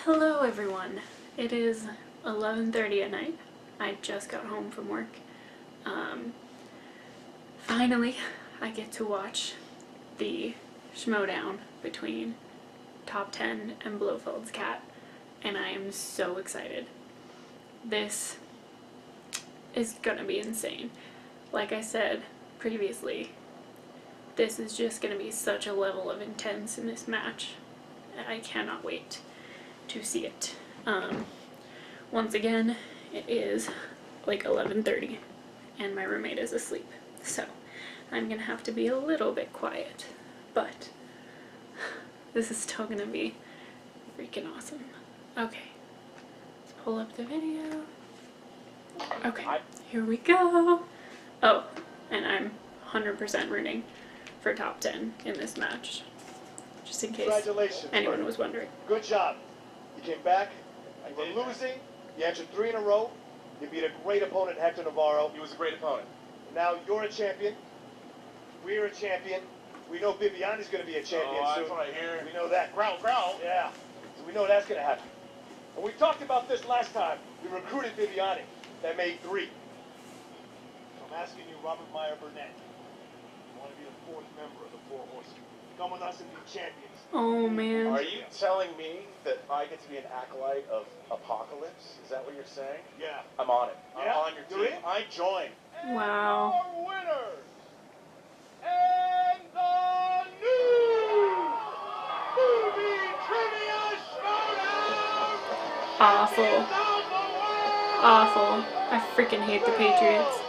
Hello everyone. It is 11:30 at night. I just got home from work. Finally, I get to watch the Schmoedown between Top 10 and Blofeld's cat, and I am so excited. This is gonna be insane. Like I said previously, this is just gonna be such a level of intense in this match. I cannot wait to see it. Once again, it is like 11:30 and my roommate is asleep, so I'm gonna have to be a little bit quiet, but this is still gonna be freaking awesome. Okay, let's pull up the video. Okay, here we go. Oh, and I'm 100% rooting for Top 10 in this match, just in case anyone was wondering. Good job. You came back, you were losing, you answered 3 in a row, you beat a great opponent, Hector Navarro. He was a great opponent. Now you're a champion, we're a champion, we know Viviani's going to be a champion soon. That's what I hear. We know that. Growl, growl. Yeah, so we know that's going to happen. And we talked about this last time. We recruited Viviani. That made 3. So I'm asking you, Robert Meyer Burnett, you want to be the 4th member of the 4 Horsemen. Come with us and be champions. Oh man. Are you telling me that I get to be an acolyte of Apocalypse? Is that what you're saying? Yeah. I'm on it. Yeah? I'm on your team. I join. Wow. Our winners and the new movie trivia showdown. Awful. Awful. I freaking hate the Patriots.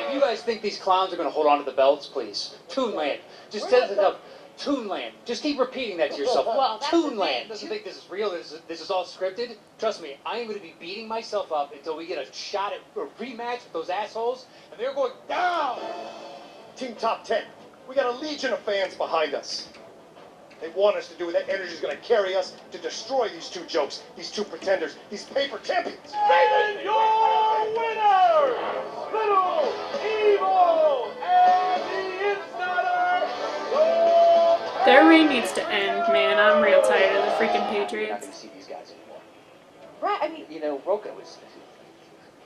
If you guys think these clowns are going to hold on to the belts, please. Toonland. Just set it up. Toonland. Just keep repeating that to yourself. Well, that's Toonland. the Doesn't thing. think this is real. This is all scripted. Trust me, I am going to be beating myself up until we get a shot at a rematch with those assholes, and they're going down. Team Top 10. We got a legion of fans behind us. They want us to do it. That energy is going to carry us to destroy these 2 jokes, these 2 pretenders, these paper champions. Raven, your winner! Little Evil and the Insider. Their reign needs to end, man. I'm real tired of the freaking You're not Patriots. going to see these guys anymore. Right, I mean, You know, Roka was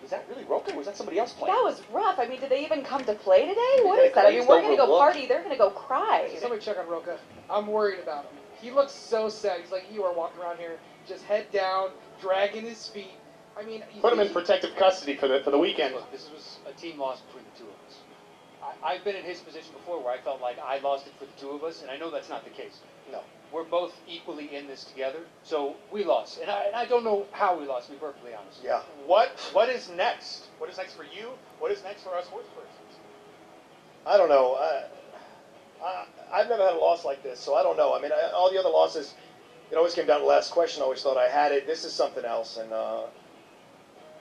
that really Roka? Or was that somebody else playing? that was rough. I mean, did they even come to play today? What They is that? I mean, glazed we're going to go over party, they're going to go cry. Somebody check on Roka. I'm worried about him. He looks so sad. He's like, you are walking around here, just head down, dragging his feet. I mean, Put him in protective custody for the weekend. Look, this was a team loss between the 2 of us. I've been in his position before where I felt like I lost it for the 2 of us, and I know that's not the case. No, we're both equally in this together, so we lost. And I don't know how we lost, to be perfectly honest. Yeah. What is next? What is next for you? What is next for us horse persons? I don't know. I've never had a loss like this, so I don't know. I mean, all the other losses, it always came down to the last question. I always thought I had it. This is something else, and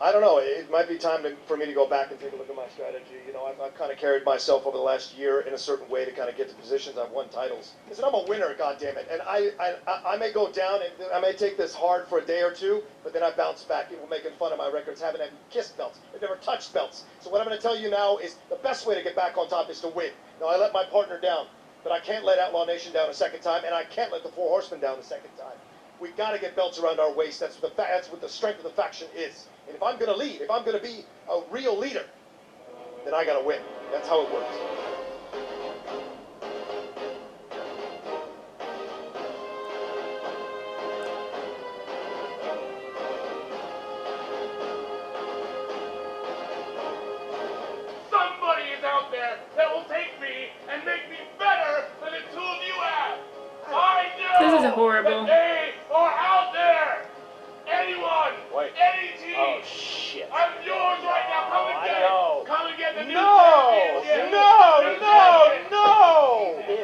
I don't know. It might be time for me to go back and take a look at my strategy. You know, I've kind of carried myself over the last year in a certain way to kind of get to positions. I've won titles. Listen, I'm a winner, goddammit. And I may go down, and I may take this hard for a day or 2, but then I bounce back. People making fun of my records, haven't even kissed belts. They've never touched belts. So what I'm going to tell you now is the best way to get back on top is to win. Now, I let my partner down, but I can't let Outlaw Nation down a second time, and I can't let the 4 Horsemen down a second time. We've got to get belts around our waist. That's what the strength of the faction is. And if I'm going to lead, if I'm going to be a real leader, then I got to win. That's how it works. Somebody is out there that will take me and make me better than the 2 of you have. I know This is horrible. that they are out there. Anyone, any team. Oh, shit. I'm yours right now. Come and get it. Come and get the new No! championship. No! New No! champion. No!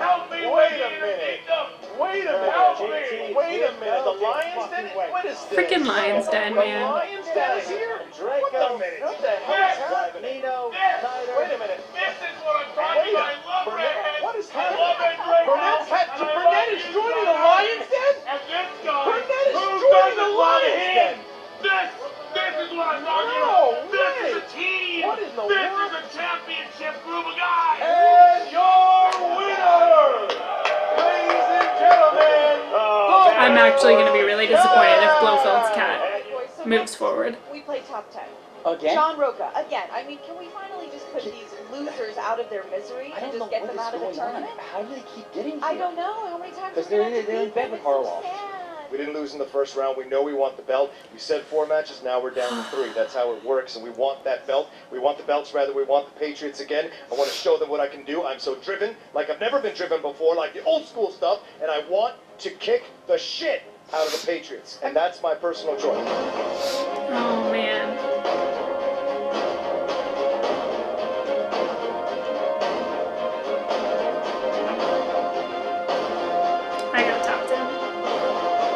Help me Wait win a the minute. kingdom. Wait a Help minute. me. Wait a minute. The Lions Den? What is this? Freaking Lions Den, The man. Lions Den is here? What the minute? What the hell is happening? Wait a minute. This is what I'm talking about. I love redheads. What is I love happening? Burnett is joining the Lions Den? And this guy, Burnett is who joining doesn't the love Lions Den. him? This is what I'm talking No about. This way. is a team. What in the This world? is a championship group. actually going to be really disappointed if Blofeld's cat Boys, so moves next forward. we play top 10. Again? John Roca, again. I mean, can we finally just put these losers out of their misery I and don't know just get what them is out of the going on. tournament? How do they keep getting here? I don't know. How many times? 'Cause are we gonna they're have to in beat bed them? with It's so Harloff. sad. We didn't lose in the first round. We know we want the belt. We said 4 matches. Now we're down to 3. That's how it works. And we want that belt. We want the belts, rather. We want the Patriots again. I want to show them what I can do. I'm so driven, like I've never been driven before, like the old school stuff. And I want to kick the shit out of the Patriots. And that's my personal choice. Oh man. I got top 10.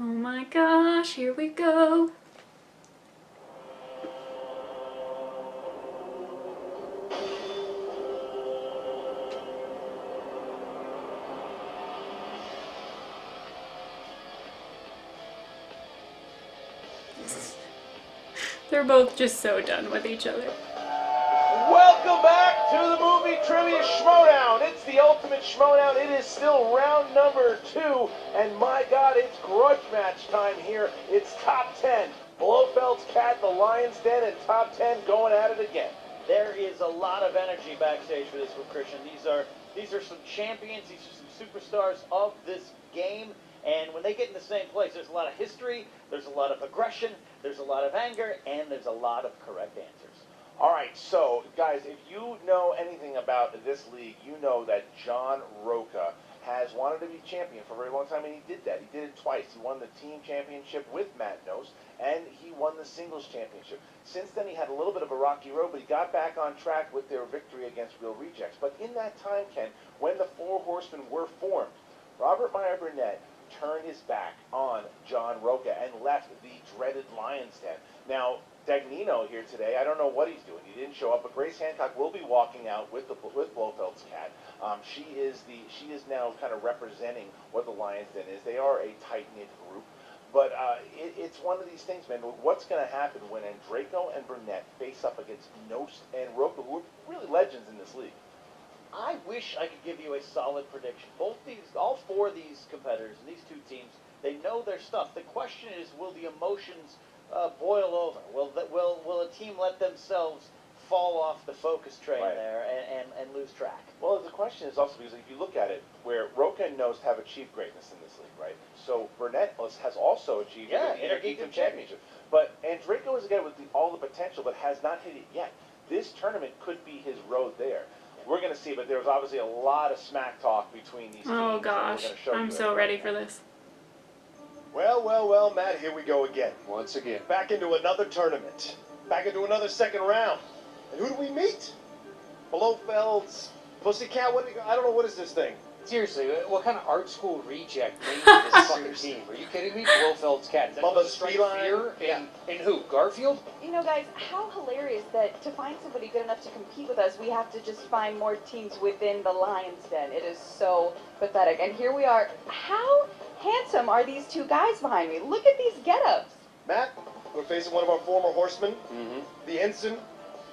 Oh my gosh, here we go. They're both just so done with each other. Welcome back to the movie trivia Schmoedown. It's the ultimate Schmoedown. It is still round number 2, and my God, it's grudge match time here. It's top 10. Blofeld's Cat, the Lion's Den, and top 10 going at it again. There is a lot of energy backstage for this one, Christian. These are some champions. These are some superstars of this game. And when they get in the same place, there's a lot of history, there's a lot of aggression, there's a lot of anger, and there's a lot of correct answers. All right, so guys, if you know anything about this league, you know that John Roca has wanted to be champion for a very long time, and he did that. He did it twice. He won the team championship with Matt Nose, and he won the singles championship. Since then, he had a little bit of a rocky road, but he got back on track with their victory against Real Rejects. But in that time, Ken, when the Four Horsemen were formed, Robert Meyer Burnett turned his back on John Roca and left the dreaded Lion's Den. Now, Dagnino here today, I don't know what he's doing. He didn't show up, but Grace Hancock will be walking out with Blofeld's cat. She is now kind of representing what the Lion's Den is. They are a tight-knit group. But it's one of these things, man. What's going to happen when Andraco and Burnett face up against Nost and Roca, who are really legends in this league? I wish I could give you a solid prediction. All 4 of these competitors and these 2 teams, they know their stuff. The question is, will the emotions boil over? Will a team let themselves fall off the focus train Right. there and lose track? Well, the question is also because if you look at it, where Roca and Nost have achieved greatness in this league, right? So Burnett has also achieved the Intergeekdom Championship. But Andraco is a guy with all the potential, but has not hit it yet. This tournament could be his road there. We're going to see, but there's obviously a lot of smack talk between these teams. Oh that we're gosh, gonna show I'm you so in ready a for this. Well, Matt, here we go again. Once again. Back into another tournament. Back into another second round. And who do we meet? Blofeld's Pussycat? I don't know, what is this thing? Seriously, what kind of art school reject made this fucking team? Are you kidding me? Blofeld's Cat. Is that Bubba's supposed to strike Feline? fear in who? Garfield? You know, guys, how hilarious that to find somebody good enough to compete with us, we have to just find more teams within the Lion's Den. It is so pathetic. And here we are. How handsome are these 2 guys behind me? Look at these get-ups. Matt, we're facing one of our former horsemen, Mm-hmm. the ensign.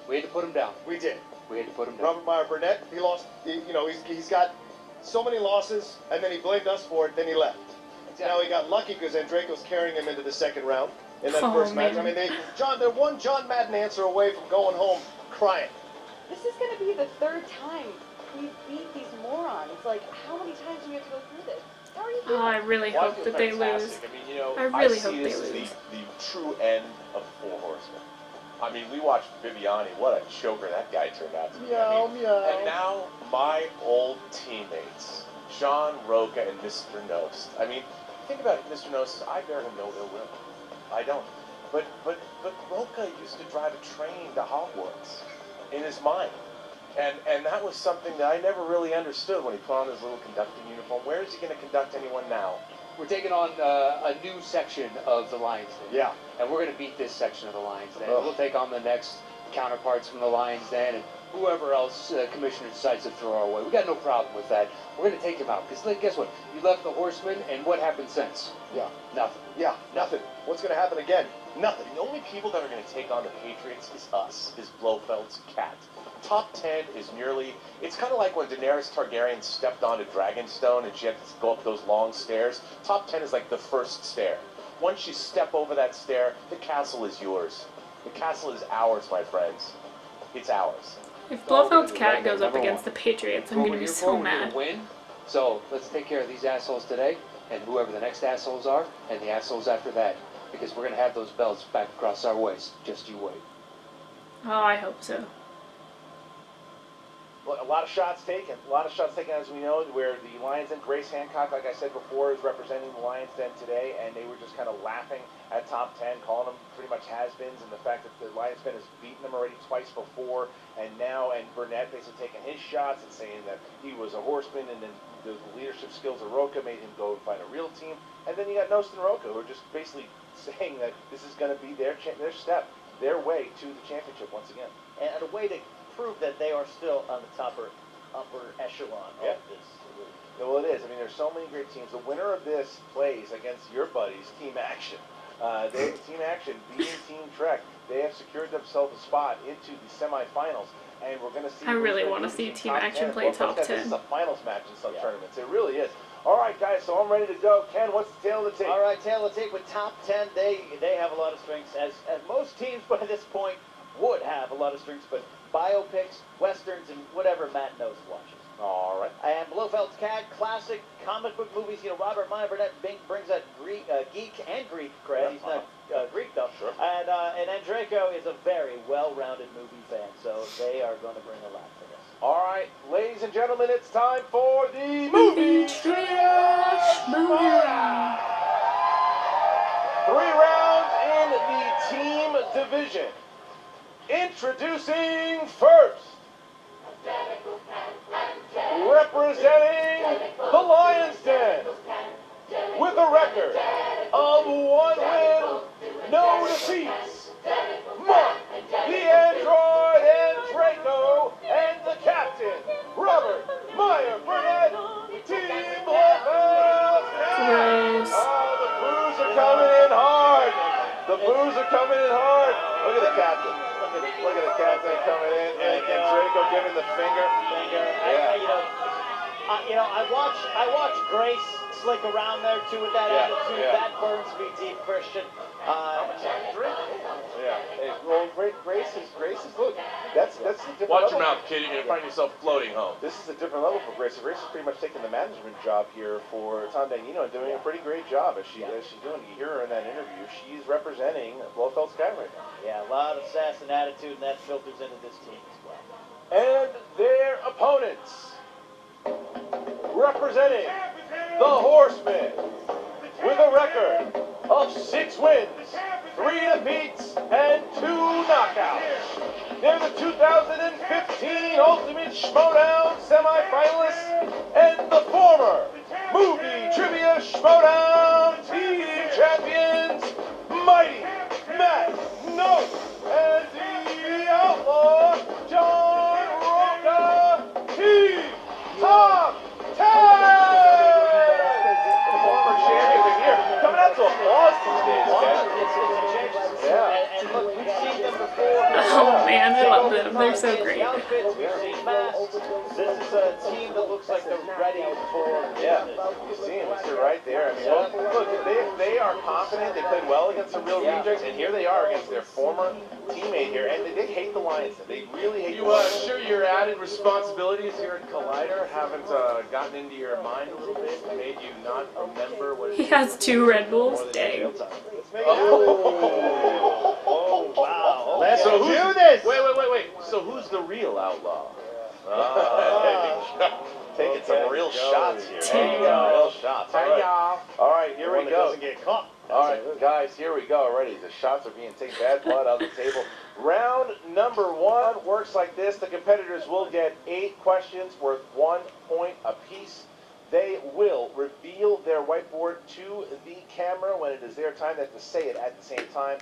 We had to put him down. We did. We had to put him down. Robert Meyer Burnett, he lost, he's got so many losses, and then he blamed us for it, then he left. Exactly. Now he got lucky because Andraco's carrying him into the second round in that Oh, first match. man. I mean, they're one John Madden answer away from going home crying. This is going to be the 3rd time we beat these morons. Like, how many times do we have to go through this? How are you Oh, doing? I really Well, I hope feel that they lose. fantastic. I mean, I really see hope they this as lose. the true end of the Four Horsemen. I mean, we watched Viviani. What a choker that guy turned out to be. I mean, and now my old teammates, John Roca and Mr. Nost. I mean, think about it, Mr. Nost. I bear him no ill will. I don't. But Roca used to drive a train to Hogwarts in his mind. And that was something that I never really understood when he put on his little conducting uniform. Where is he going to conduct anyone now? We're taking on a new section of the Lions Den. Yeah. And we're going to beat this section of the Lions Den. Ugh. We'll take on the next counterparts from the Lions Den and whoever else Commissioner decides to throw our way. We got no problem with that. We're going to take him out. Because guess what? You left the Horsemen, and what happened since? Yeah. Nothing. Yeah, nothing. What's going to happen again? Nothing. The only people that are going to take on the Patriots is us, is Blofeld's cat. Top 10 is merely, it's kind of like when Daenerys Targaryen stepped onto Dragonstone and she had to go up those long stairs. Top 10 is like the first stair. Once you step over that stair, the castle is yours. The castle is ours, my friends. It's ours. If Blofeld's cat goes up against the Patriots, I'm going to be so mad. Win. So let's take care of these assholes today, and whoever the next assholes are, and the assholes after that. Because we're going to have those belts back across our waist. Just you wait. Oh, I hope so. Well, a lot of shots taken. A lot of shots taken, as we know, where the Lions Den, Grace Hancock, like I said before, is representing the Lions Den today, and they were just kind of laughing at Top 10, calling them pretty much has-beens, and the fact that the Lions Den has beaten them already twice before, and now, and Burnett basically taking his shots and saying that he was a horseman, and then the leadership skills of Roca made him go and find a real team, and then you got Nost and Roca, who are just basically saying that this is going to be their step, their way to the championship once again. And a way to prove that they are still on the upper echelon Yeah. of this league. Yeah, well, it is. I mean, there's so many great teams. The winner of this plays against your buddies, Team Action. Team Action beating Team Trek. They have secured themselves a spot into the semifinals, and we're going to see. I really want to see Team Action play top 10. This is a finals match in some tournaments. It really is. All right, guys. So I'm ready to go. Ken, what's the tail of the tape? All right, tail of the tape with top 10. They have a lot of strengths, as most teams by this point would have a lot of strengths, but biopics, westerns, and whatever Matt knows watches. All right. And Blofeld's cat, classic comic book movies. You know, Robert Meyer Burnett brings that geek and Greek cred. He's not Greek though. Sure. And Andreyko is a very well-rounded movie fan, so they are going to bring a lot for this. All right, ladies and gentlemen, it's time for the movie trivia Schmoedown. 3 rounds in the team division. Introducing first, representing the Lions Den, with a record of 1 win, no defeats, Mark, the Android, and Draco, and the captain, Robert Meyer Burnett, Team Blofeld. Gross. Oh, the boos are coming in hard. The boos are coming in hard. Look at the captain. Look at the captain coming in, and Draco giving the finger. I watch Grace slick around there too with that attitude. Yeah. That burns me deep, Christian. Yeah. Hey, well, Grace is look. That's a different Watch level. your mouth, kid. You're gonna find yourself floating home. This is a different level for Grace. Grace is pretty much taking the management job here for Tom Dagnino and doing a pretty great job as she's doing. You hear her in that interview. She's representing Blofeld's cat right now. Yeah, a lot of sass and attitude, and that filters into this team as well. And their opponents, representing the Horsemen, with a record of 6 wins, 3 defeats, and 2 knockouts. They're the 2015 Ultimate Schmoedown semifinalists and the former Movie Trivia Schmoedown Team Champions, Mighty Matt Note and the Outlaw John Roca, Team Top 10! Former champions are here. Coming out to applause these days, And look, we've seen them before. Oh man, I love them. They're so great. Outfits, we've seen masks. This is a team that looks like they're ready for Yeah, business. you see him. He's right there. I mean, look, they are confident. They played well against the real rejects, and here they are against their former teammate here, and they hate the Lions. They really hate the You Lions. sure your added responsibilities here at Collider haven't gotten into your mind a little bit, made you not remember what He has 2 Red Bulls. Dang. Let's make it. Oh, wow. Let's So do who's this. Wait. So who's the real outlaw? Taking some real shots here. Dang. Real shots. All right, here we go. Doesn't get caught. All right, guys, here we go already. The shots are being taken. Bad blood on the table. Round number 1 works like this. The competitors will get 8 questions worth 1 point apiece. They will reveal their whiteboard to the camera when it is their time. They have to say it at the same time.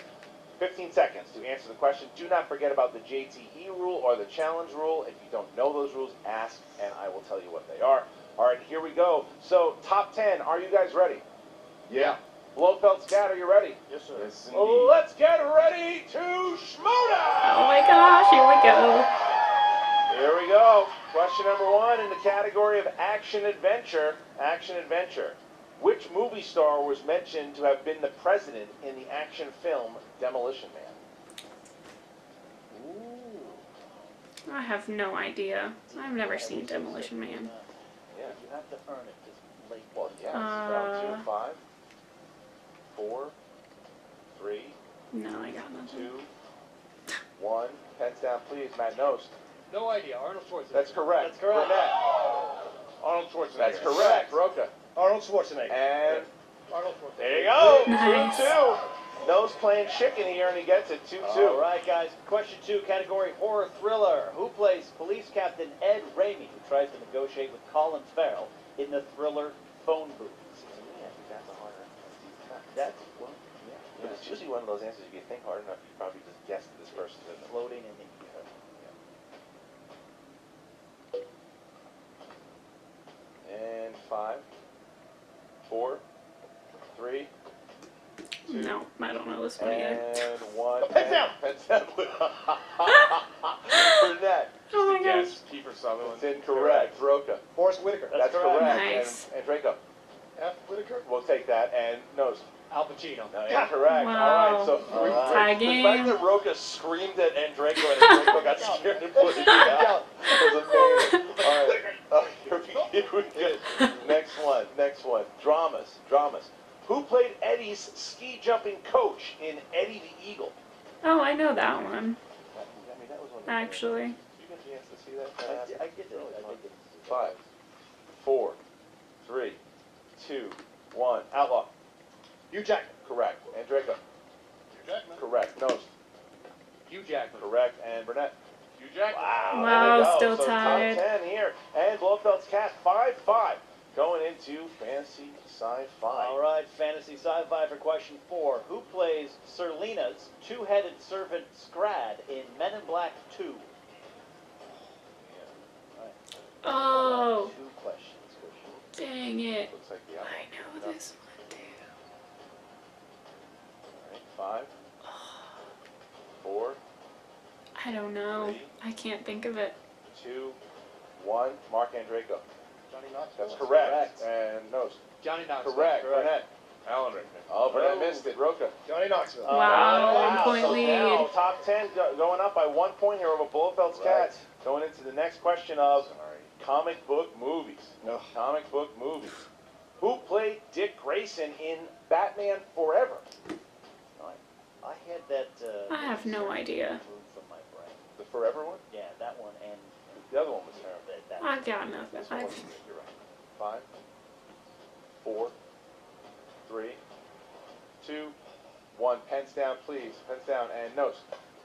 15 seconds to answer the question. Do not forget about the JTE rule or the challenge rule. If you don't know those rules, ask, and I will tell you what they are. All right, here we go. So, top 10. Are you guys ready? Yeah. Blofeld's cat, are you ready? Yes, sir. Yes, indeed. Let's get ready to Schmoedown! Oh my gosh, here we go. Here we go. Question number 1 in the category of action adventure. Action adventure. Which movie star was mentioned to have been the president in the action film Demolition Man? I have no idea. I've never seen Demolition Man. Yeah. You have to earn it this late. Well, yeah. Round 2, 5, 4, 3, No, I got nothing. 2, 1. Pens down, please. Matt knows. No idea. Arnold Schwarzenegger. That's correct. That's correct. Burnett. Arnold Schwarzenegger. That's correct. Roca. Arnold Schwarzenegger. And Arnold Schwarzenegger. there you go. Nice. 2-2. Nose playing chicken here, and he gets it 2-2. All right, guys. Question 2, category horror thriller. Who plays police captain Ed Ramey, who tries to negotiate with Colin Farrell in the thriller phone booth? Yeah, that's a harder. That's well, But it's usually one of those answers, if you think hard enough, you probably just guess that this person's in the floating in the And 5, 4, 3, 2, No, I don't know this one either. and 1. Pens down. Pens down. Burnett. Oh my gosh. Yes, Kiefer Sutherland. That's incorrect. Roca. Forrest Whitaker. That's correct. correct. Nice. And Draco. F. Whitaker. We'll take that. And Nose. Al Pacino. No, incorrect. Wow. All right, so All right. Tie the game. fact that Roca screamed at Andreko and Andreko got scared and put it out was amazing. All right, here we go. Next one. Dramas. Who played Eddie's ski jumping coach in Eddie the Eagle? Oh, I know that one, I mean, that was one of the actually. You get a chance to see that? I get it. I get it. 5, 4, 3, 2, 1. Outlaw. Hugh Jackman. Correct. Andreko. Hugh Jackman. Correct. Nose. Hugh Jackman. Correct. And Burnett. Hugh Jackman. Wow. Wow, there we go. still So tied. Top 10 here. And Blofeld's cat 5-5. Going into fantasy sci-fi. All right, fantasy sci-fi for question 4. Who plays Serlena's two-headed servant Scrad in Men in Black 2? Oh, 2 questions, Christian. dang it. Looks like the I outlaw. know this one too. All right, 5, 4, I don't know. I can't think of it. 2, 1. Mark Andreko. Johnny Knoxville. That's correct. And Nose. Johnny Knoxville. Correct. Burnett. Alan Rickman. Oh, Burnett missed it. Roca. Johnny Knoxville. Wow, 1 point so lead. now top 10 going up by 1 point here over Blofeld's Right. Cats. Going into the next question of comic book movies. No. Comic book movies. Who played Dick Grayson in Batman Forever? I had that. I have no idea. removed from my brain. The Forever one? Yeah, that one and The other one was terrible. that. I've got nothing. This one wasn't good, you're right. 5, 4, 3, 2, 1. Pens down, please. Pens down. And Nose.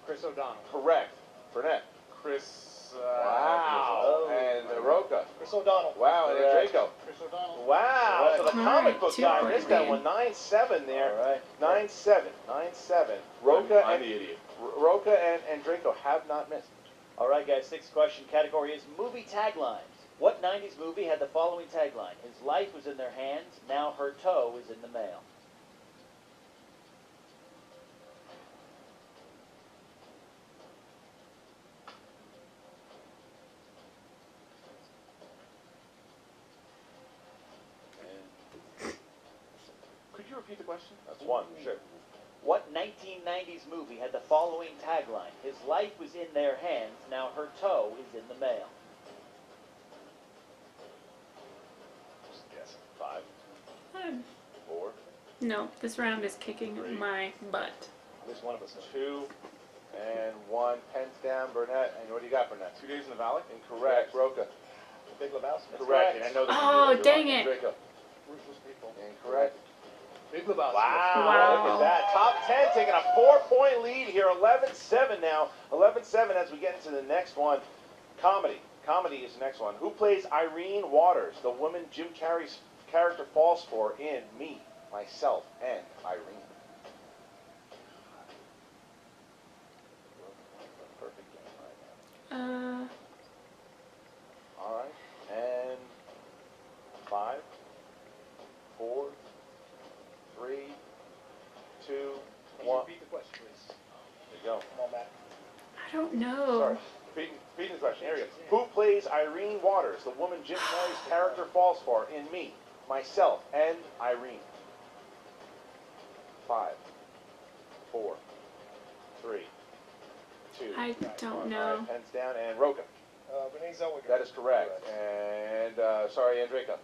Chris O'Donnell. Correct. Burnett. Chris. Wow. And Roca. Chris O'Donnell. Wow. And Draco. Chris O'Donnell. Wow. So the All comic right, book 2 guy point missed that lead. one. 9-7 there. All right. 9-7. 9-7. Roca I'm and the idiot. Roca and Draco have not missed. All right, guys. 6th question category is movie taglines. What 90s movie had the following tagline? His life was in their hands. Now her toe is in the mail. Could you repeat the question? That's one. Sure. What 1990s movie had the following tagline? His life was in their hands. Now her toe is in the mail. Just guessing. 5, Um, 4, No, this round is kicking my butt. At least one of us knows. 2, and 1. Pens down. Burnett. And what do you got, Burnett? 2 Days in the Valley. Incorrect. Roca. Big Lebowski. That's correct. And I know that Oh, you knew that. dang You're it. on. Draco. Ruthless People. Incorrect. Big Lebowski. Wow, Wow. look at that. Top 10 taking a 4-point lead here. 11-7 now. 11-7 as we get into the next one. Comedy. Comedy is the next one. Who plays Irene Waters, the woman Jim Carrey's character falls for in Me, Myself, and Irene? Perfect game right now. All right. And 5, 4, 3, No. Sorry. Repeating the question. Here we go. Who plays Irene Waters, the woman Jim Carrey's character falls for in Me, Myself, and Irene? 5, 4, 3, 2. I don't All know. right, pens down, and Roka. Renee Zellweger. That is correct. And, sorry, Andreka.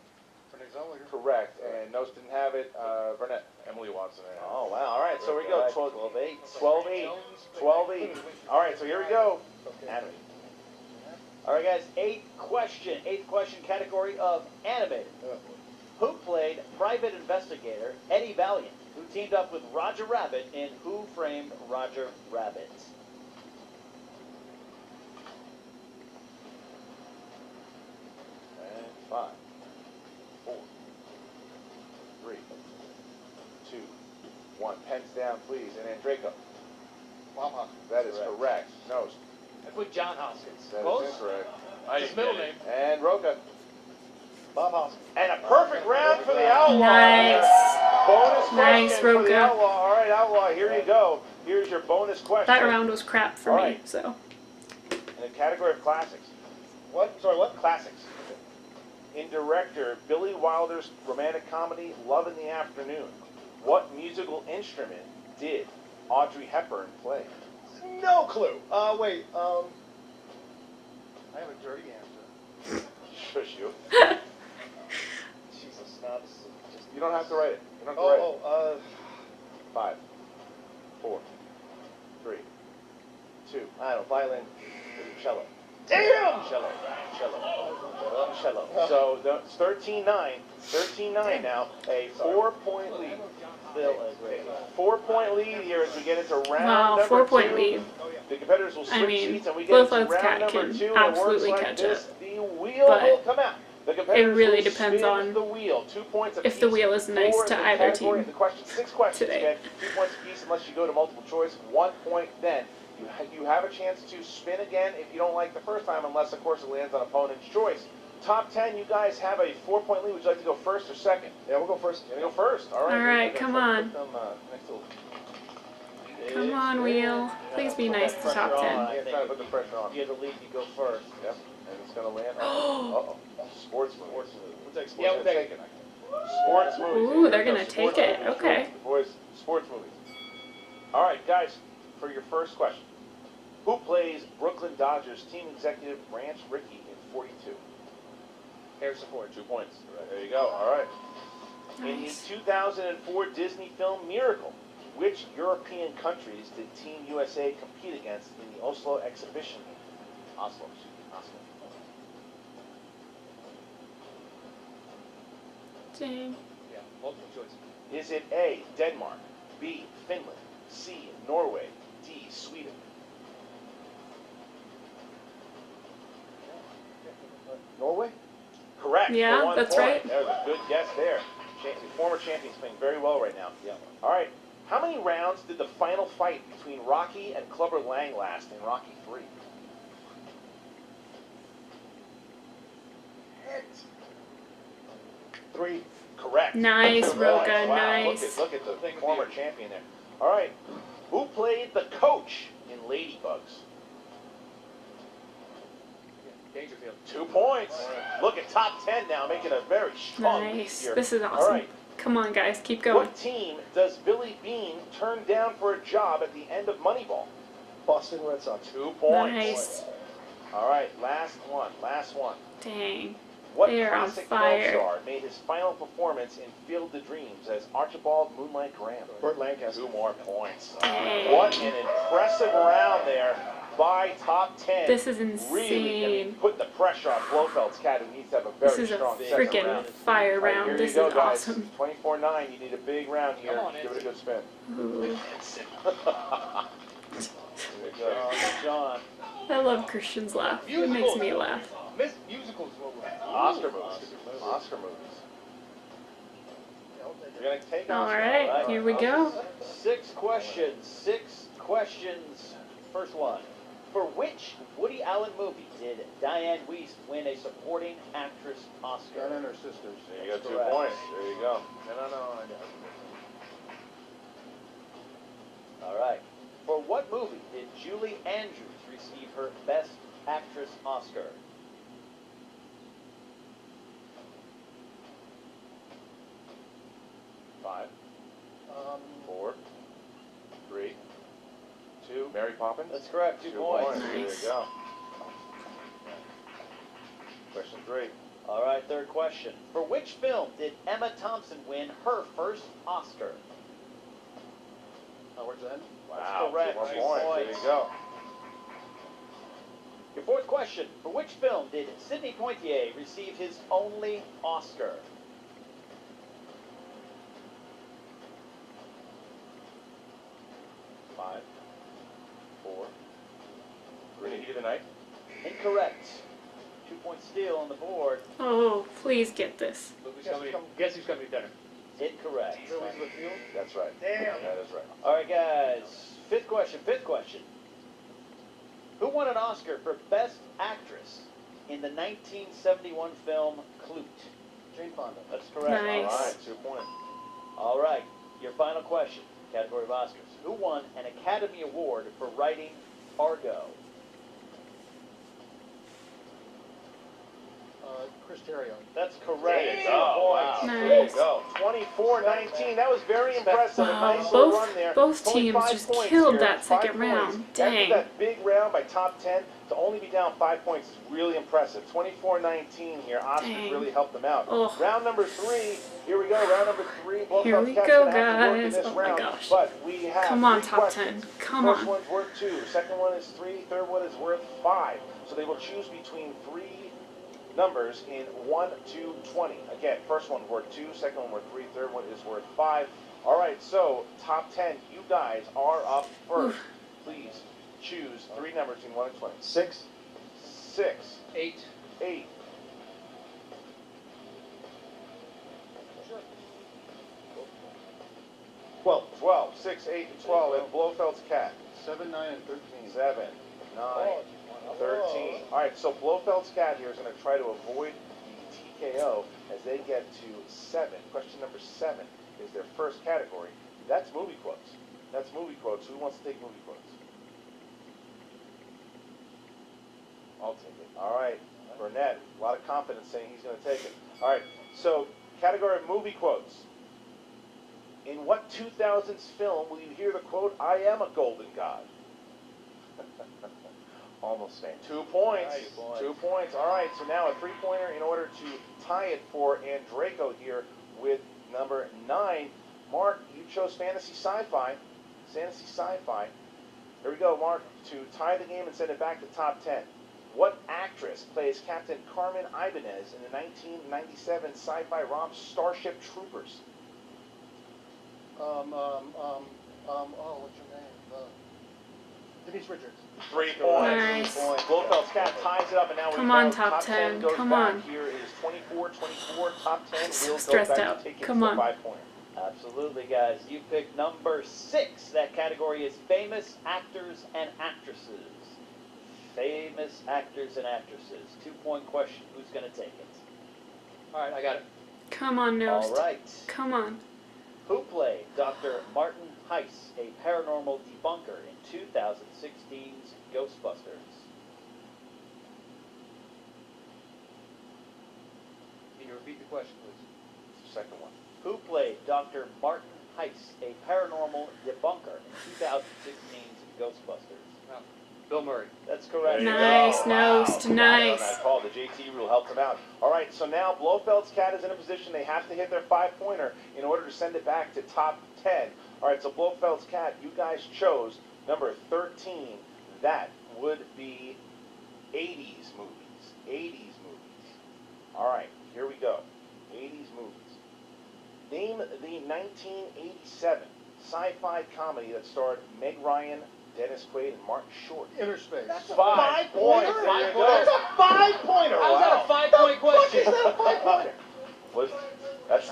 Renee Zellweger. Correct. And Nose didn't have it. Burnett. Emily Watson. Oh, wow. All right, so we go. 12-8. 12-8. 12-8. All right, so here we go. Anime. All right, guys. Eighth question category of animated. Who played private investigator Eddie Valiant, who teamed up with Roger Rabbit in Who Framed Roger Rabbit? And 5, 4, 3, 2, 1. Pens down, please. And Andreka. Bob Hoskins. That is correct. Nose. I put John Hoskins. That Close. is incorrect. His middle name. And Roka. Bob Hoskins. And a perfect round for the Outlaw. Nice. Bonus Nice, question for the Roka. Outlaw. All right, Outlaw, here you go. Here's your bonus question. That round was crap for All me, right. so. In the category of classics. What? Sorry, what? Classics. In director Billy Wilder's romantic comedy Love in the Afternoon, what musical instrument did Audrey Hepburn play? No clue. Wait. I have a dirty answer. Shush you. Jesus, now this is just. You don't have to write it. You don't have to write it. 5, 4, 3, 2. I don't know, violin. Cello. Damn! Cello. So it's 13-9. 13-9 now. A 4-point lead. Still a great 4-point lead here as we get into round Wow, number 4-point 2. lead. The competitors will switch I mean, seats and we get into Blofeld's round cat number can 2 and it works absolutely like catch this. up. The wheel But will come out. The competitors really will depends spin on the wheel. 2 points apiece. if the wheel is nice for to the either category team of the question. 6 questions today. again. 2 points apiece unless you go to multiple choice. 1 point then. You have a chance to spin again if you don't like the first time, unless of course it lands on opponent's choice. Top 10, you guys have a 4-point lead. Would you like to go first or second? Yeah, we'll go first. You're gonna go first. All right. All right, Good. come Put on. them, next to Come on, wheel. Please be nice to top 10. Yeah, try to put the pressure on. You're the lead, you go first. Yep. And it's gonna land. Uh-oh. Sports move. We'll take sports. Yeah, we'll take it. Sports movies. Ooh, they're gonna take it. Okay. Boys, sports movies. All right, guys, for your first question. Who plays Brooklyn Dodgers team executive Branch Rickey in 42? Harrison Ford. 2 points. There you go. All right. In the Nice. 2004 Disney film Miracle, which European countries did Team USA compete against in the Oslo exhibition? Oslo. Dang. Yeah, multiple choice. Is it A, Denmark, B, Finland, C, Norway, D, Sweden? Norway? Correct. Yeah, for 1 that's point. right. There's a good guess there. Former champions playing very well right now. Yeah. All right. How many rounds did the final fight between Rocky and Clubber Lang last in Rocky 3? Hit. 3. Correct. Nice, Good Roka, points. Wow. nice. Look at the former champion there. All right. Who played the coach in Ladybugs? Dangerfield. 2 points. Look at top 10 now, making a very strong lead Nice. here. This is All awesome. right. Come on, guys. Keep going. What team does Billy Bean turn down for a job at the end of Moneyball? Boston Red Sox. 2 points. Nice. All right, last one. Dang. What They are on classic fire. film star made his final performance in Field of Dreams as Archibald Moonlight Graham? Burt Lancaster. 2 more points. Dang. What an impressive round there by top 10. This is Really, insane. put the pressure on Blofeld's cat, who needs to have a very This is a strong second freaking round. fire All right, round. here This you go, is guys. awesome. 24-9. You need a big round here. Come on, Give it a Nancy. good spin. Ooh. John. I love Christian's laugh. It makes me laugh. Musicals will win. Oscar movies. Oscar movies. You're gonna take All Oscar. right, here we go. 6 questions. First one. For which Woody Allen movie did Diane Wiest win a supporting actress Oscar? Gun and her sisters. There you go, 2 Correct. points. There you go. No. All right. For what movie did Julie Andrews receive her Best Actress Oscar? Five, Um, 4, 3, 2. Mary Poppins. That's correct. 2 points. There you Nice. go. Question 3. All right, third question. For which film did Emma Thompson win her first Oscar? Howard's End. Wow. correct. 2 more 2 points. There points. you go. Your fourth question. For which film did Sidney Poitier receive his only Oscar? Five, 4, 3. Heat of the Night. Incorrect. 2-point steal on the board. Oh, please get this. Guess who's coming to dinner? Incorrect. Elizabeth Field. That's right. Damn. That is right. All right, guys. Fifth question. Who won an Oscar for Best Actress in the 1971 film Clute? Jane Fonda. That's correct. Nice. All right. 2 points. All right. Your final question. Category of Oscars. Who won an Academy Award for writing Argo? Chris Terrio. That's correct. There you 2 go. Wow. points. There you Nice. go. 24-19. That was very impressive. A Wow, nice little both- run there. both Only teams 5 just points killed here. that 5 second points. round. Dang. After that big round by top 10, to only be down 5 points is really impressive. 24-19 here. Oscars Dang. really helped them out. Ugh. Round number 3. Here we go. Round number 3. Here we Blofeld's go, gonna have to work in guys. this Oh my round, gosh. But we have Come on, 3 top questions. 10. Come First on. one's worth 2. Second one is 3. Third one is worth 5. So they will choose between 3 numbers in 1 to 20. Again, first one worth 2, second one worth 3, third one is worth 5. All right, so top 10, you guys are up first. Please choose 3 numbers in 1 to 20. 6. 6, 8. 8, 12. 12, 6, 8, and 12. And Blofeld's cat. 7, 9, and 13. 7, 9, 13. All right, so Blofeld's cat here is going to try to avoid the TKO as they get to 7. Question number 7 is their first category. That's movie quotes. That's movie quotes. Who wants to take movie quotes? I'll take it. All right, Burnett, a lot of confidence saying he's going to take it. All right, so category of movie quotes. In what 2000s film will you hear the quote, "I am a golden god"? Almost same. 2 points. Nice, boys. 2 points. All right, so now a 3-pointer in order to tie it for Andrejko here with number 9. Mark, you chose fantasy sci-fi. Fantasy sci-fi. Here we go, Mark, to tie the game and send it back to top 10. What actress plays Captain Carmen Ibanez in the 1997 sci-fi romp Starship Troopers? What's your name? Denise Richards. 3 points. Nice. 3 points. Blofeld's cat ties it up, and now Come we on, know top 10. 10 goes Come back. on. Here is 24-24. Top 10 I'm so will go stressed back out. to take it Come to on. the 5-pointer. Absolutely, guys. You picked number 6. That category is famous actors and actresses. Famous actors and actresses. 2-point question. Who's going to take it? All right, I got it. Come on, All Nost. right. Come on. Who played Dr. Martin Heiss, a paranormal debunker in 2016's Ghostbusters? Can you repeat the question, please? Second one. Who played Dr. Martin Heiss, a paranormal debunker in 2016's Ghostbusters? Bill Murray. That's correct. There you Nice, go. Nost, Wow. nice. That call. The JT rule helped them out. All right, so now Blofeld's cat is in a position they have to hit their 5-pointer in order to send it back to top 10. All right, so Blofeld's cat, you guys chose number 13. That would be 80s movies. 80s movies. All right, here we go. 80s movies. Name the 1987 sci-fi comedy that starred Meg Ryan, Dennis Quaid, and Martin Short. Inner Space. That's a 5 points. There you go. That's a 5-pointer. How's that a 5-point question? That's a 5-pointer. That's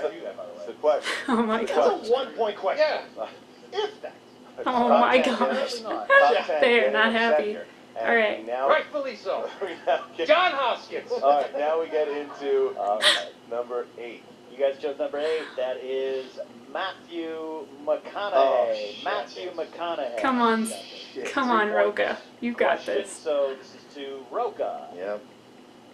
the question. Oh my That's gosh. a 1-point question. Yeah. If that. Oh Top my 10 gosh. Top 10 They're getting not a happy. sector. And All right. Now, Rightfully so. we now get, John Hoskins. all right, now we get into number 8. You guys chose number 8. That is Matthew McConaughey. Oh, shit. Matthew McConaughey. Come on. Come on, 3 points. Roka. You got Question, this. So this is to Roka. Yeah.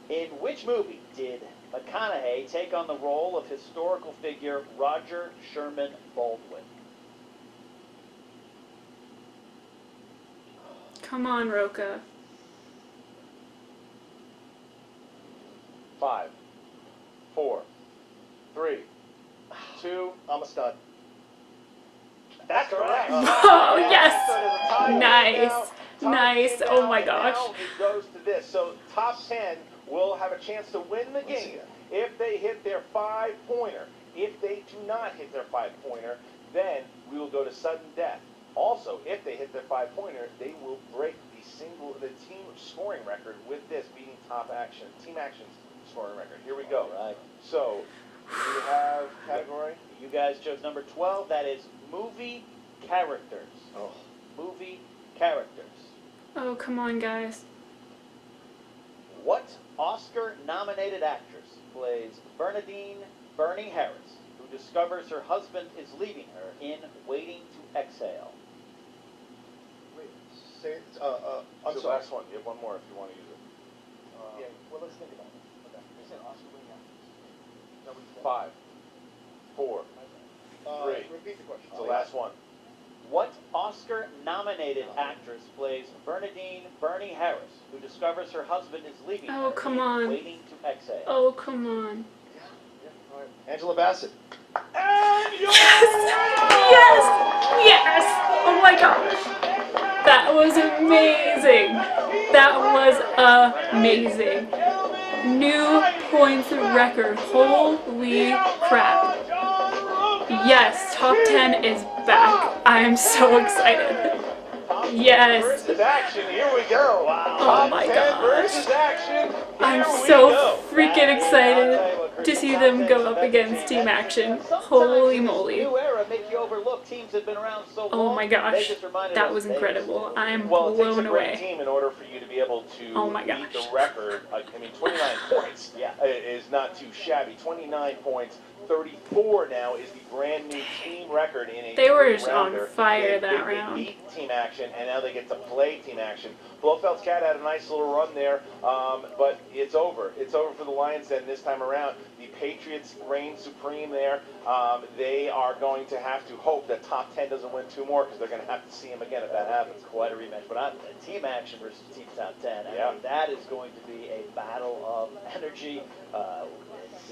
In which movie did McConaughey take on the role of historical figure Roger Sherman Baldwin? Come on, Roka. 5, 4, 3, 2. I'm a stud. That's correct. Oh, yes. So there's a tie Nice. game now. Top Nice. game Oh now, my and gosh. Now it goes to this. So top 10 will have a chance to win the game if they hit their 5-pointer. If they do not hit their 5-pointer, then we will go to sudden death. Also, if they hit their 5-pointer, they will break the team scoring record with this, beating team action's scoring record. Here we go. All right. So, we have category. You guys chose number 12. That is movie characters. Oh. Movie characters. Oh, come on, guys. What Oscar-nominated actress plays Bernadine Bernie Harris, who discovers her husband is leaving her in Waiting to Exhale? Wait, say it. I'm The sorry. last one. You have one more if you want to use it. Yeah, well, let's think about it. Okay. They said Oscar winning actress. Nobody said. 5, 4. 3. Repeat the question. It's the last one. What Oscar-nominated actress plays Bernadine Bernie Harris, who discovers her husband is leaving Oh, her come in on. Waiting to Exhale? Oh, come on. All right. Angela Bassett. And you're Yes! Yes! Oh my gosh. That was amazing. That was amazing. New points record. Holy crap. Yes, top 10 is back. I am so excited. Yes. versus action. Here we go. Wow. Oh my 10 gosh. versus action. I'm Here we so go. freaking excited to see them go up against Team Action. Holy moly. New era make you overlook teams that have been around so long. Oh my gosh. They just reminded That us was they incredible. just- I am Well, it takes a blown great away. team in order for you to be able to Oh my beat gosh. the record. I mean, 29 points Yeah. is not too shabby. 29 points. 34 now is the brand new team record in a They were just on three-rounder. fire that They round. beat Team Action, and now they get to play Team Action. Blofeld's Cat had a nice little run there, but it's over. It's over for the Lions Den this time around. The Patriots reign supreme there. They are going to have to hope that top 10 doesn't win 2 more because they're going to have to see him again if that happens. Quite a rematch, but Team Action versus Team Top 10. I Yeah. mean, that is going to be a battle of energy,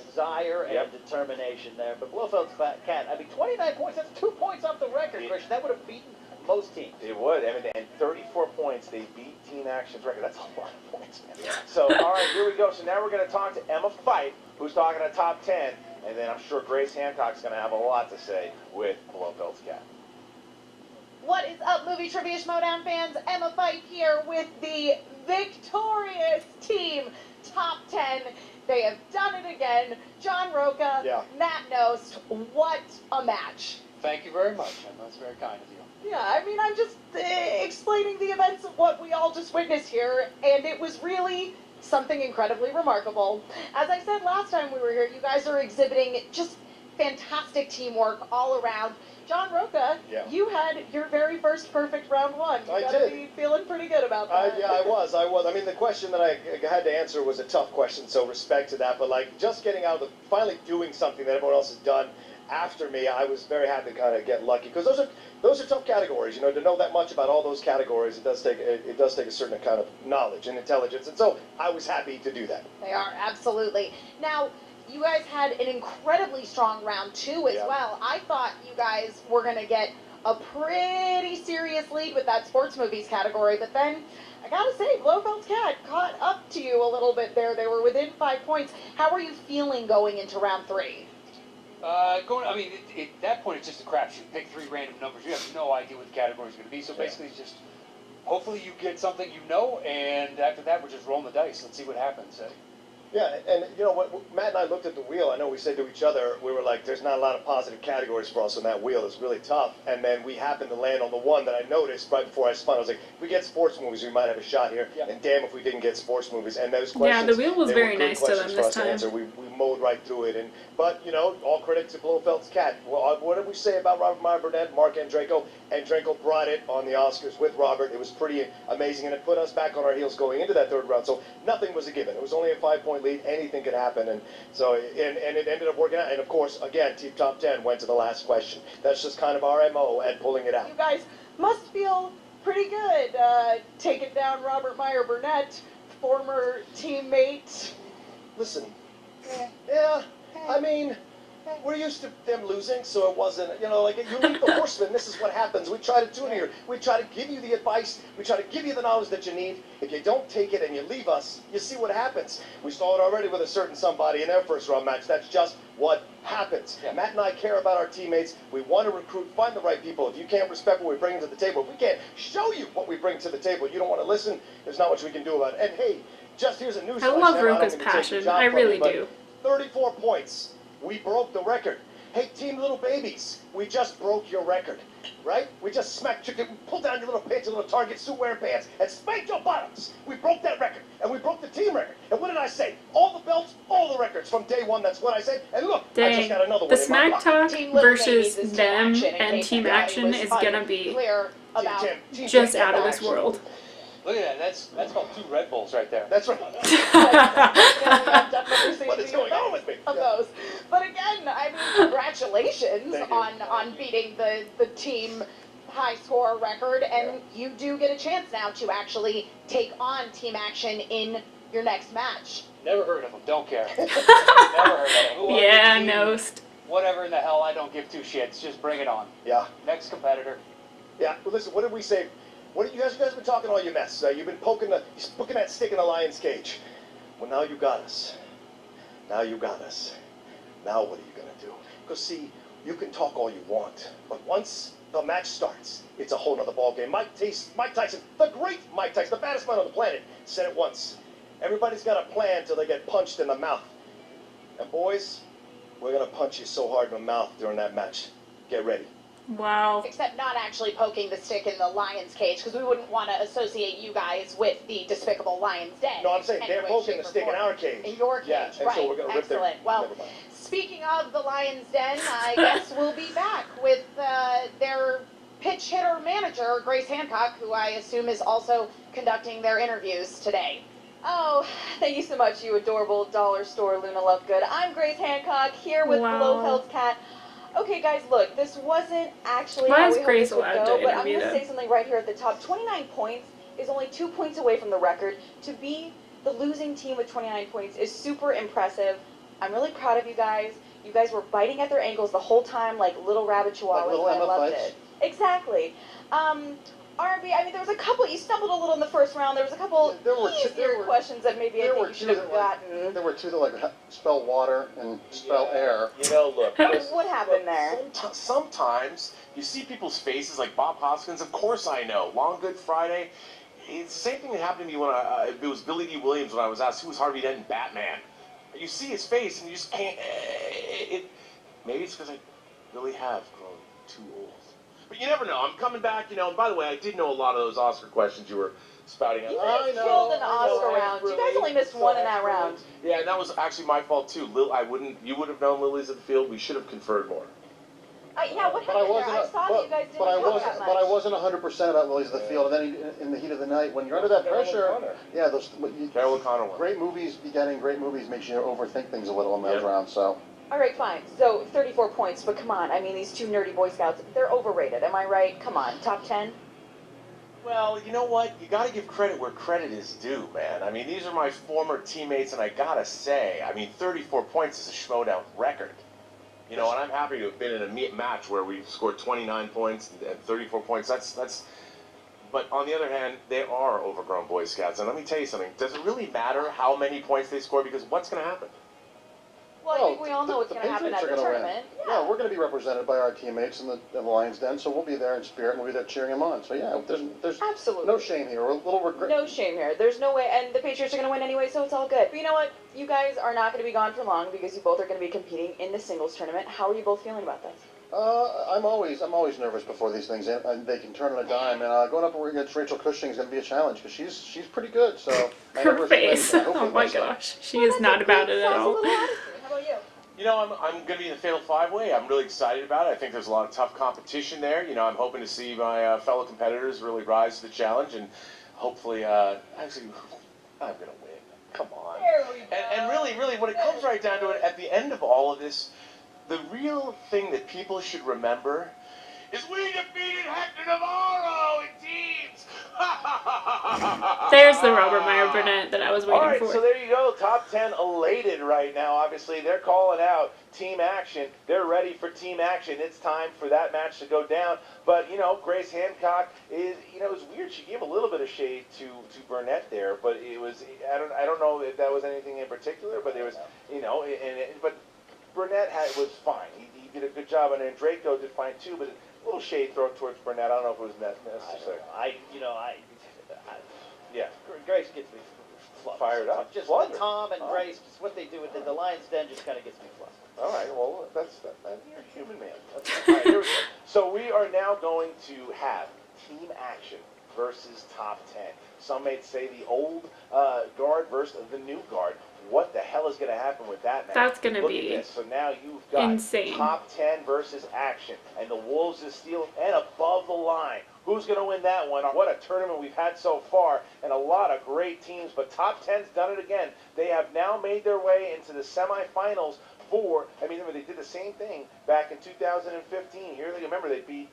desire, and Yep. determination there. But Blofeld's Cat, I mean, 29 points, that's 2 points off the record, Yeah. Christian. That would have beaten most teams. It would. I mean, and 34 points, they beat Team Action's record. That's a lot of points, man. So, all right, here we go. So now we're going to talk to Emma Fife, who's talking to top 10, and then I'm sure Grace Hancock's going to have a lot to say with Blofeld's Cat. What is up, movie trivia Schmoedown fans? Emma Fife here with the victorious team Top 10. They have done it again. John Roca, Yeah. Matt Nost. What a match. Thank you very much. I know it's very kind of you. Yeah, I mean, I'm just explaining the events of what we all just witnessed here, and it was really something incredibly remarkable. As I said last time we were here, you guys are exhibiting just fantastic teamwork all around. John Roca, Yeah. you had your very first perfect round one. You I gotta did. be feeling pretty good about that. Yeah, I was. I mean, the question that I had to answer was a tough question, so respect to that. But like, just getting out of finally doing something that everyone else has done after me, I was very happy to kind of get lucky because those are tough categories. You know, to know that much about all those categories, it does take a certain kind of knowledge and intelligence, and so I was happy to do that. They are, absolutely. Now, you guys had an incredibly strong round 2 as Yeah. well. I thought you guys were going to get a pretty serious lead with that sports movies category, but then I gotta say, Blofeld's Cat caught up to you a little bit there. They were within 5 points. How are you feeling going into round 3? At that point, it's just a crapshoot. Pick 3 random numbers. You have no idea what the category is going to be. So basically, it's just hopefully you get something you know, and after that, we're just rolling the dice. Let's see what happens. Yeah, and you know, when Matt and I looked at the wheel, I know we said to each other, we were like, there's not a lot of positive categories for us on that wheel. It's really tough. And then we happened to land on the one that I noticed right before I spun. I was like, if we get sports movies, we might have a shot here. Yeah. And damn if we didn't get sports movies. And those Yeah, questions, the wheel was they very were good nice to them questions for this us to time. answer. We mowed right through it. But all credit to Blofeld's cat. Well, what did we say about Robert Meyer Burnett, Mark Andreyko? Andreyko brought it on the Oscars with Robert. It was pretty amazing, and it put us back on our heels going into that third round. So nothing was a given. It was only a 5-point lead. Anything could happen, and it ended up working out. And of course, again, Team Top 10 went to the last question. That's just kind of our MO at pulling it out. You guys must feel pretty good taking down Robert Meyer Burnett, former teammate. Listen, yeah, I mean, we're used to them losing, so it wasn't, like you leave the horsemen, this is what happens. We try to tune here. We try to give you the advice. We try to give you the knowledge that you need. If you don't take it and you leave us, you see what happens. We saw it already with a certain somebody in their first round match. That's just what happens. Yeah. Matt and I care about our teammates. We want to recruit, find the right people. If you can't respect what we bring to the table, if we can't show you what we bring to the table, you don't want to listen, there's not much we can do about it. And hey, just here's a news I love Roka's passion. I really do. 34 points. We broke the record. Hey, Team Little Babies, we just broke your record, right? We just smacked you, pulled down your little pants, your little Target suit-wearing pants, and spanked your bottoms. We broke that record, and we broke the team record. And what did I say? All the belts, all the records from day one. That's what I said. And look, I just got another one. The Smack Talk versus them and Team Action is gonna be just out of this world. Look at that. That's called 2 Red Bulls right there. That's right. What is going on with me? Of those. But again, I mean, congratulations on beating the team high score record, and you do get a chance now to actually take on Team Action in your next match. Never heard of them. Don't care. Never heard of them. Who Yeah, team, nost. Whatever in the hell. I don't give 2 shits. Just bring it on. Yeah. Next competitor. Yeah. Well, listen. What did we say? What you guys been talking all your mess. You've been poking that stick in the lion's cage. Well, now you got us. Now you got us. Now what are you gonna do? Because see, you can talk all you want, but once the match starts, it's a whole nother ball game. Mike Tyson, the great Mike Tyson, the baddest man on the planet, said it once. Everybody's got a plan till they get punched in the mouth. And boys, we're gonna punch you so hard in the mouth during that match. Get ready. Wow. Except not actually poking the stick in the lion's cage, because we wouldn't want to associate you guys with the despicable lion's den. No, I'm saying they're poking the stick in our cage. In your cage, yeah, and right. So we're gonna rip excellent. Well, speaking of the lion's den, I guess we'll be back with their pitch hitter manager, Grace Hancock, who I assume is also conducting their interviews today. Oh, thank you so much, you adorable dollar store Luna Lovegood. I'm Grace Hancock, here with Blofeld's cat. Okay, guys, look, this wasn't actually how we hoped this would go, but I'm going to say something right here at the top. 29 points is only 2 points away from the record. To be the losing team with 29 points is super impressive. I'm really proud of you guys. You guys were biting at their ankles the whole time like little rabbit chihuahuas, and I loved it. Exactly. R&B, I mean, there was a couple, you stumbled a little in the first round. There was a couple easier questions that maybe I think you should have gotten. There were 2 that spell water and spell air. Look. What happened there? Sometimes you see people's faces, like Bob Hoskins. Of course I know. Long Good Friday. It's the same thing that happened to me when it was Billy D. Williams when I was asked who was Harvey Dent in Batman. You see his face and you just can't. Maybe it's because I really have grown too old. But you never know. I'm coming back, And by the way, I did know a lot of those Oscar questions you were spouting out. You guys killed an Oscar round. You guys only missed one in that round. Yeah, and that was actually my fault too. You would have known Lily's at the field. We should have conferred more. Yeah, what happened there? I saw that you guys didn't talk that much. But I wasn't 100% about Lily's at the field. And then in the heat of the night, when you're under that pressure, Carol O'Connor won. Great movies makes you overthink things a little in those rounds. So. All right, fine. So 34 points, but come on. I mean, these 2 nerdy Boy Scouts, they're overrated. Am I right? Come on, top 10? Well, you know what? You got to give credit where credit is due, man. I mean, these are my former teammates, and I got to say, 34 points is a Schmoedown record. And I'm happy to have been in a match where we scored 29 points and 34 points. That's. But on the other hand, they are overgrown Boy Scouts. And let me tell you something. Does it really matter how many points they score? Because what's going to happen? Well, I think we all know what's going to happen at the tournament. Yeah, we're going to be represented by our teammates in the Lions Den, so we'll be there in spirit, and we'll be there cheering them on. So yeah, there's absolutely no shame here. We're a little regret. No shame here. There's no way, and the Patriots are going to win anyway, so it's all good. But you know what? You guys are not going to be gone for long because you both are going to be competing in the singles tournament. How are you both feeling about this? I'm always nervous before these things, and they can turn on a dime. And going up against Rachel Cushing is going to be a challenge because she's pretty good. So her face, oh my gosh, she is not about it at all. about you? You know, I'm going to be in the Fatal 5-Way. I'm really excited about it. I think there's a lot of tough competition there. You know, I'm hoping to see my fellow competitors really rise to the challenge, and hopefully, actually, I'm going to win. Come on. There we go. And really, when it comes right down to it, at the end of all of this, the real thing that people should remember is we defeated Hector Navarro in teams. There's the Robert Meyer Burnett that I was waiting All right, for. so there you go. Top 10 elated right now. Obviously, they're calling out team action. They're ready for team action. It's time for that match to go down. But, you know, Grace Hancock is, you know, it was weird. She gave a little bit of shade to Burnett there, but it was, I don't know if that was anything in particular, but there was, you know, but Burnett was fine. He did a good job, and then Draco did fine too, but a little shade thrown towards Burnett. I don't know if it was necessary. Yeah. Grace gets me flustered. Fired up. Just Flustered. Tom and Oh. Grace, just what they do with the Lion's Den just kind of gets me flustered. All right, well, you're a human man. All right, here we go. So we are now going to have team action versus top 10. Some may say the old guard versus the new guard. What the hell is going to happen with that match? That's gonna Look be at this. So now you've got insane. top 10 versus action, and the Wolves of Steel and above the line. Who's going to win that one? What a tournament we've had so far, and a lot of great teams. But top 10's done it again. They have now made their way into the semifinals. Remember they did the same thing back in 2015. Here they remember they beat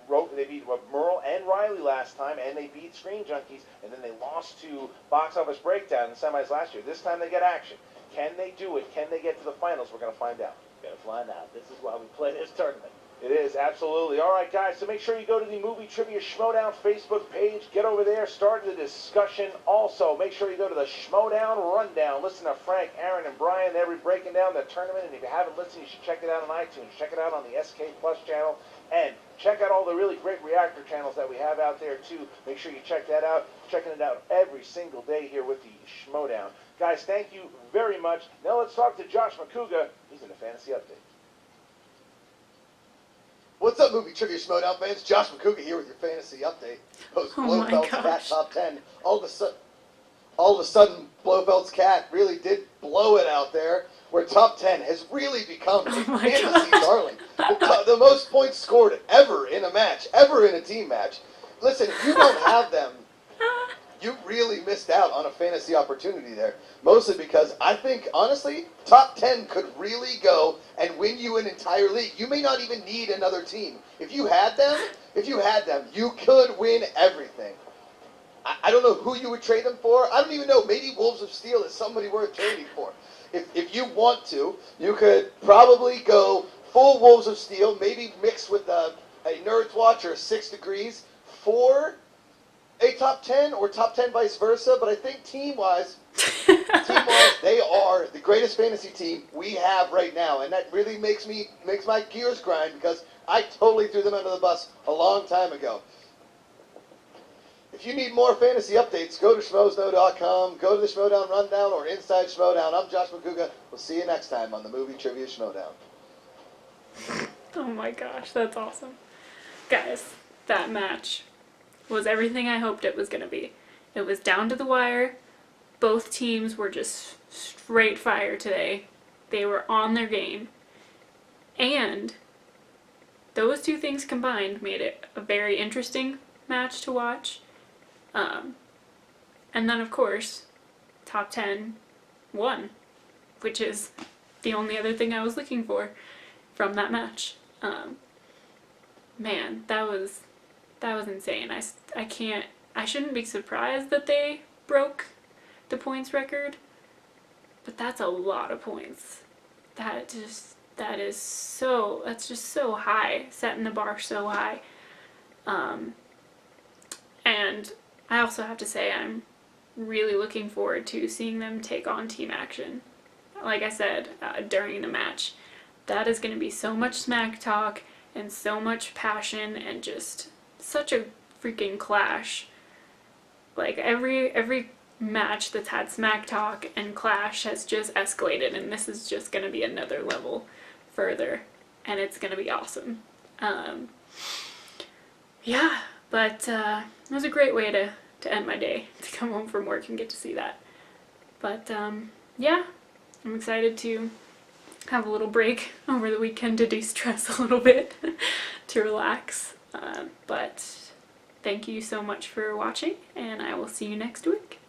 Merle and Riley last time, and they beat Screen Junkies, and then they lost to Box Office Breakdown in the semis last year. This time they get action. Can they do it? Can they get to the finals? We're going to find out. Gotta find out. This is why we play this tournament. It is, absolutely. All right, guys, so make sure you go to the Movie Trivia Schmoedown Facebook page. Get over there, start the discussion. Also, make sure you go to the Schmoedown Rundown. Listen to Frank, Aaron, and Brian. They'll be breaking down the tournament, and if you haven't listened, you should check it out on iTunes. Check it out on the SK Plus channel, and check out all the really great reactor channels that we have out there, too. Make sure you check that out. Checking it out every single day here with the Schmoedown. Guys, thank you very much. Now let's talk to Josh McCouga. He's in the Fantasy Update. What's up, Movie Trivia Schmoedown fans? Josh McCouga here with your fantasy update. Post Oh my Blofeld's Cat gosh. Top 10. All of a sudden, Blofeld's Cat really did blow it out there, where Top 10 has really become a Oh my fantasy gosh. darling. The most points scored ever in a match, ever in a team match. Listen, if you don't have them, you really missed out on a fantasy opportunity there. Mostly because I think, honestly, top 10 could really go and win you an entire league. You may not even need another team. If you had them, you could win everything. I don't know who you would trade them for. I don't even know. Maybe Wolves of Steel is somebody worth trading for. If you want to, you could probably go full Wolves of Steel, maybe mix with a Nerd's Watch or 6 Degrees for a top 10 or top 10 vice versa. But I think team-wise, they are the greatest fantasy team we have right now. And that really makes my gears grind because I totally threw them under the bus a long time ago. If you need more fantasy updates, go to schmoesnow.com, go to the Schmoedown Rundown or Inside Schmoedown. I'm Josh McCouga. We'll see you next time on the Movie Trivia Schmoedown. Oh my gosh, that's awesome. Guys, that match was everything I hoped it was going to be. It was down to the wire. Both teams were just straight fire today. They were on their game. And those two things combined made it a very interesting match to watch. And then, of course, top 10 won, which is the only other thing I was looking for from that match. Man, that was insane. I shouldn't be surprised that they broke the points record, but that's a lot of points. That's just so high, setting the bar so high. And I also have to say I'm really looking forward to seeing them take on team action. Like I said during the match, that is going to be so much smack talk and so much passion and just such a freaking clash. Like every match that's had smack talk and clash has just escalated, and this is just going to be another level further, and it's going to be awesome. Yeah, but it was a great way to end my day, to come home from work and get to see that. But yeah, I'm excited to have a little break over the weekend to de-stress a little bit, to relax. But thank you so much for watching, and I will see you next week.